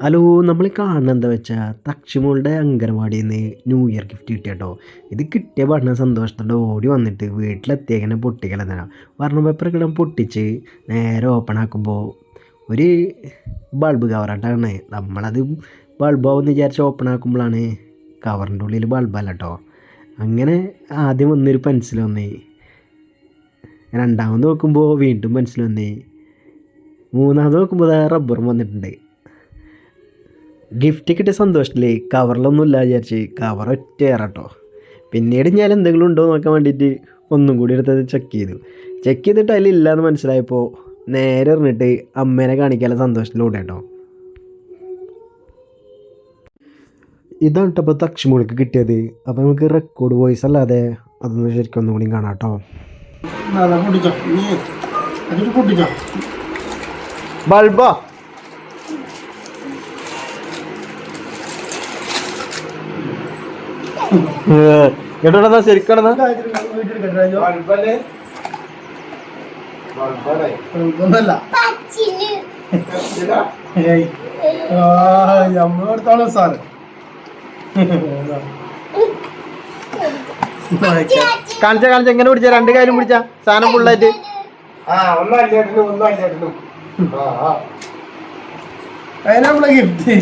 Hello നമ്മൾ കാണുന്നത് എന്താ വെച്ചാൽ തക്ഷിമോളുടെ അംഗനവാടിയിൽ നിന്ന് ന്യൂ ഇയർ ഗിഫ്റ്റ് കിട്ടിയ കേട്ടോ. ഇത് കിട്ടിയ പഠന സന്തോഷത്തോടെ ഓടി വന്നിട്ട് വീട്ടിലെത്തിയേക്കനെ പൊട്ടിക്കലെന്നാണ്. വർണ്ണ പേപ്പറൊക്കെ പൊട്ടിച്ച് നേരെ ഓപ്പൺ ആക്കുമ്പോൾ ഒരു ബൾബ് കവറായിട്ടാണ്. നമ്മളത് ബൾബാവെന്ന് വിചാരിച്ച് ഓപ്പൺ ആക്കുമ്പോഴാണ് കവറിൻ്റെ ഉള്ളിൽ ബൾബല്ല കേട്ടോ. അങ്ങനെ ആദ്യം വന്നൊരു പെൻസിൽ വന്നേ, രണ്ടാമത് നോക്കുമ്പോൾ വീണ്ടും പെൻസിൽ വന്നേ, മൂന്നാമത് നോക്കുമ്പോൾ റബ്ബറും വന്നിട്ടുണ്ട്. ഗിഫ്റ്റ് കിട്ടിയ സന്തോഷത്തിലേ കവറിലൊന്നും ഇല്ല വിചാരിച്ച് കവർ ഒറ്റ കേട്ടോ. പിന്നീട് ഞാൻ എന്തെങ്കിലും ഉണ്ടോ നോക്കാൻ വേണ്ടിയിട്ട് ഒന്നും കൂടി എടുത്തത് ചെക്ക് ചെയ്തിട്ട് അതിലില്ലാന്ന് മനസ്സിലായപ്പോൾ നേരെ എറിഞ്ഞിട്ട് അമ്മേനെ കാണിക്കാനുള്ള സന്തോഷത്തിലൂടെ കേട്ടോ. ഇതാണ് കേട്ടോ ഇപ്പോൾ തക്ഷിമോൾക്ക് കിട്ടിയത്. അപ്പോൾ നമുക്ക് റെക്കോർഡ് വോയിസ് അല്ലാതെ അതൊന്ന് ശരിക്കും ഒന്നും കൂടി കാണാം കേട്ടോ. ബൾബോ കേട്ടോടാ ശരിക്കടന്നാ നമ്മളെടുത്തോളൂ സാറ്. കാണിച്ച എങ്ങനെ പിടിച്ച രണ്ട് കാര്യം പിടിച്ച സാധനം ഫുള്ളായിട്ട് ഒന്നും അല്ലേട്ടനും അതിനാ നമ്മളെ ഗിഫ്റ്റ്